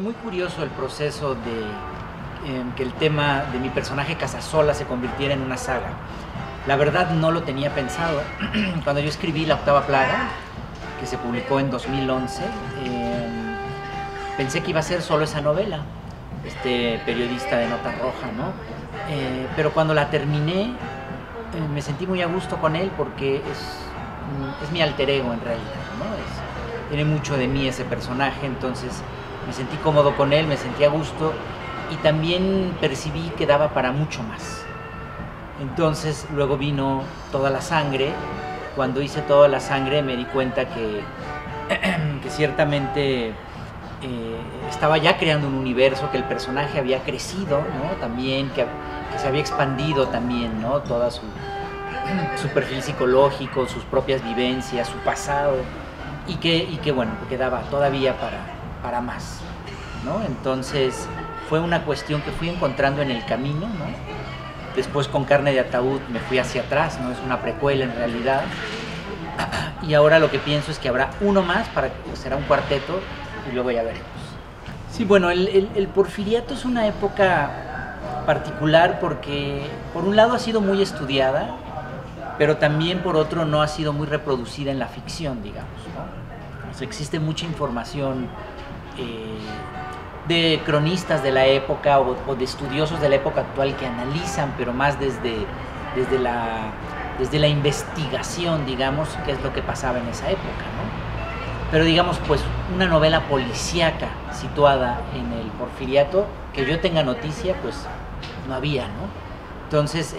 fue muy curioso el proceso de que el tema de mi personaje Casasola se convirtiera en una saga. La verdad no lo tenía pensado. Cuando yo escribí La Octava Plaga, que se publicó en 2011, pensé que iba a ser solo esa novela, este periodista de nota roja, ¿no? Pero cuando la terminé, me sentí muy a gusto con él porque es mi alter ego en realidad, ¿no? Tiene mucho de mí ese personaje, entonces me sentí cómodo con él, me sentí a gusto y también percibí que daba para mucho más. Entonces luego vino Toda la Sangre. Cuando hice Toda la Sangre me di cuenta que ciertamente estaba ya creando un universo, que el personaje había crecido, ¿no? También, que se había expandido también, ¿no? Toda su perfil psicológico, sus propias vivencias, su pasado, y que bueno, que daba todavía para más, ¿no? Entonces fue una cuestión que fui encontrando en el camino, ¿no? Después con Carne de Ataúd me fui hacia atrás, ¿no? Es una precuela en realidad. Y ahora lo que pienso es que habrá uno más, será un cuarteto, y luego ya veremos. Sí, bueno, el Porfiriato es una época particular porque por un lado ha sido muy estudiada, pero también por otro no ha sido muy reproducida en la ficción, digamos, ¿no? O sea, existe mucha información de cronistas de la época o de estudiosos de la época actual que analizan, pero más desde la investigación, digamos, qué es lo que pasaba en esa época, ¿no? Pero digamos, pues una novela policíaca situada en el Porfiriato, que yo tenga noticia, pues no había, ¿no? Entonces,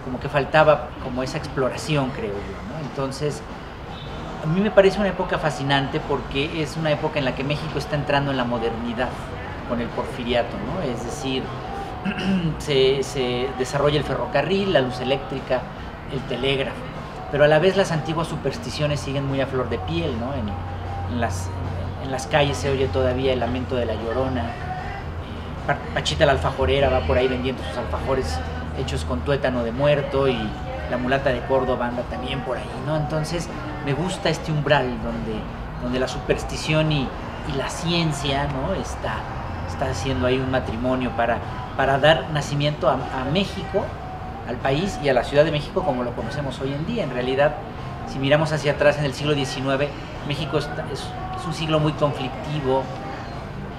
como que faltaba como esa exploración, creo yo, ¿no? Entonces, a mí me parece una época fascinante porque es una época en la que México está entrando en la modernidad con el Porfiriato, ¿no? Es decir, se desarrolla el ferrocarril, la luz eléctrica, el telégrafo, pero a la vez las antiguas supersticiones siguen muy a flor de piel, ¿no? En las calles se oye todavía el lamento de la Llorona. Pachita la alfajorera va por ahí vendiendo sus alfajores hechos con tuétano de muerto, y la mulata de Córdoba anda también por ahí, ¿no? Entonces me gusta este umbral donde la superstición y la ciencia, ¿no? está haciendo ahí un matrimonio para dar nacimiento a México, al país y a la Ciudad de México como lo conocemos hoy en día. En realidad, si miramos hacia atrás en el siglo XIX, México es un siglo muy conflictivo.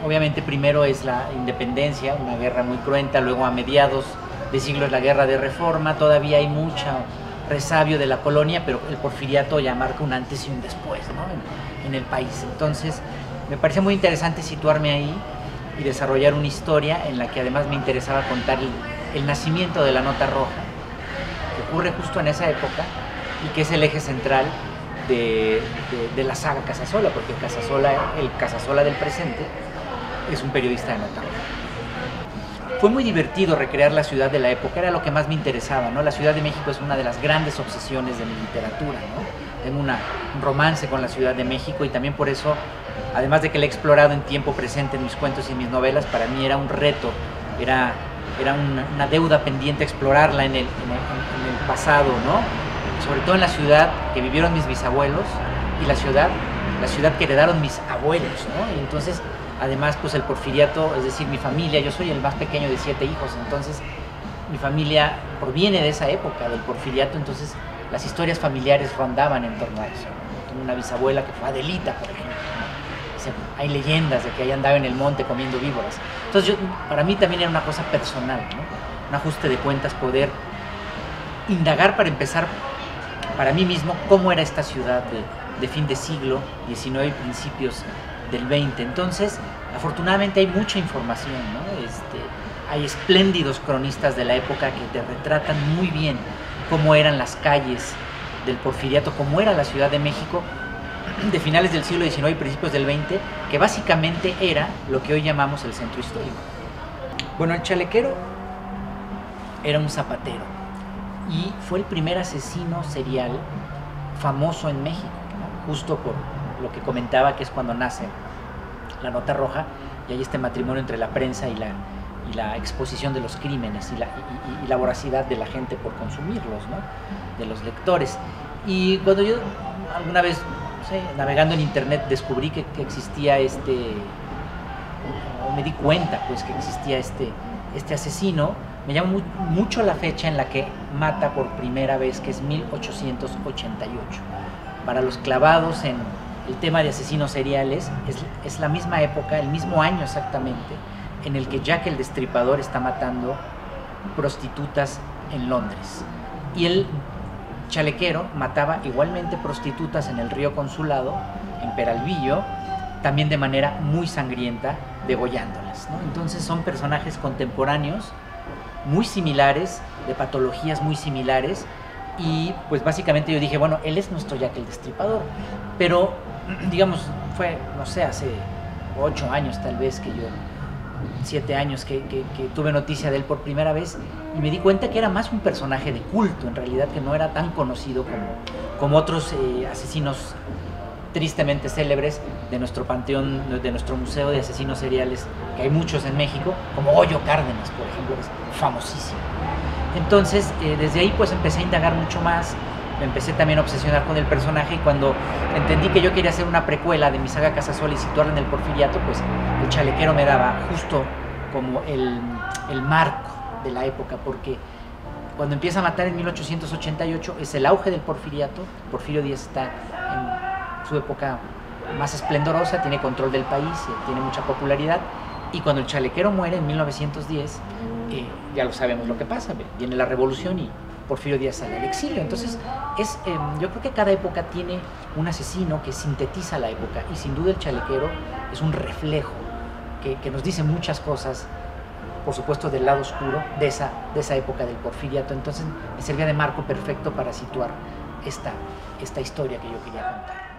Obviamente primero es la independencia, una guerra muy cruenta, luego a mediados de siglo es la guerra de reforma, todavía hay mucho resabio de la colonia, pero el Porfiriato ya marca un antes y un después, ¿no? en el país. Entonces me parecía muy interesante situarme ahí y desarrollar una historia en la que además me interesaba contar el nacimiento de la nota roja, que ocurre justo en esa época y que es el eje central de la saga Casasola, porque el Casasola del presente es un periodista de nota roja. Fue muy divertido recrear la ciudad de la época, era lo que más me interesaba, ¿no? La Ciudad de México es una de las grandes obsesiones de mi literatura, ¿no? Tengo un romance con la Ciudad de México y también por eso, además de que la he explorado en tiempo presente en mis cuentos y en mis novelas, para mí era un reto, era una deuda pendiente explorarla en el pasado, ¿no? Sobre todo en la ciudad que vivieron mis bisabuelos y la ciudad que heredaron mis abuelos, ¿no? Y entonces, además, pues el Porfiriato, es decir, mi familia, yo soy el más pequeño de 7 hijos, entonces mi familia proviene de esa época, del Porfiriato, entonces las historias familiares rondaban en torno a eso, ¿no? Tengo una bisabuela que fue Adelita, por ejemplo, ¿no? Hay leyendas de que ella andaba en el monte comiendo víboras. Entonces para mí también era una cosa personal, ¿no? Un ajuste de cuentas, poder indagar para empezar para mí mismo cómo era esta ciudad de fin de siglo XIX y principios del XX. Entonces, afortunadamente hay mucha información, ¿no? Hay espléndidos cronistas de la época que te retratan muy bien cómo eran las calles del Porfiriato, cómo era la Ciudad de México de finales del siglo XIX y principios del XX, que básicamente era lo que hoy llamamos el centro histórico. Bueno, el chalequero era un zapatero y fue el primer asesino serial famoso en México, ¿no? Justo por lo que comentaba, que es cuando nace la nota roja y hay este matrimonio entre la prensa y la exposición de los crímenes y la voracidad de la gente por consumirlos, ¿no? De los lectores. Y cuando yo alguna vez sé, navegando en internet descubrí que existía o me di cuenta pues que existía este asesino. Me llama mucho la fecha en la que mata por primera vez, que es 1888. Para los clavados en el tema de asesinos seriales, es la misma época, el mismo año exactamente, en el que Jack el Destripador está matando prostitutas en Londres. Y el chalequero mataba igualmente prostitutas en el Río Consulado, en Peralvillo, también de manera muy sangrienta, degollándolas, ¿no? Entonces son personajes contemporáneos, muy similares, de patologías muy similares, y pues básicamente yo dije, bueno, él es nuestro Jack el Destripador, pero digamos, fue, no sé, hace 8 años tal vez, 7 años que tuve noticia de él por primera vez, y me di cuenta que era más un personaje de culto, en realidad, que no era tan conocido como otros asesinos tristemente célebres de nuestro panteón, de nuestro museo de asesinos seriales, que hay muchos en México, como Goyo Cárdenas, por ejemplo, es famosísimo. Entonces, desde ahí pues empecé a indagar mucho más, me empecé también a obsesionar con el personaje, y cuando entendí que yo quería hacer una precuela de mi saga Casasola y situarla en el Porfiriato, pues el chalequero me daba justo como el marco de la época, porque cuando empieza a matar en 1888 es el auge del Porfiriato. Porfirio Díaz está en su época más esplendorosa, tiene control del país, tiene mucha popularidad, y cuando el chalequero muere en 1910, ya lo sabemos lo que pasa, viene la revolución y Porfirio Díaz sale al exilio. Entonces yo creo que cada época tiene un asesino que sintetiza la época, y sin duda el chalequero es un reflejo que nos dice muchas cosas, por supuesto del lado oscuro de esa época del Porfiriato. Entonces me servía de marco perfecto para situar esta historia que yo quería contar.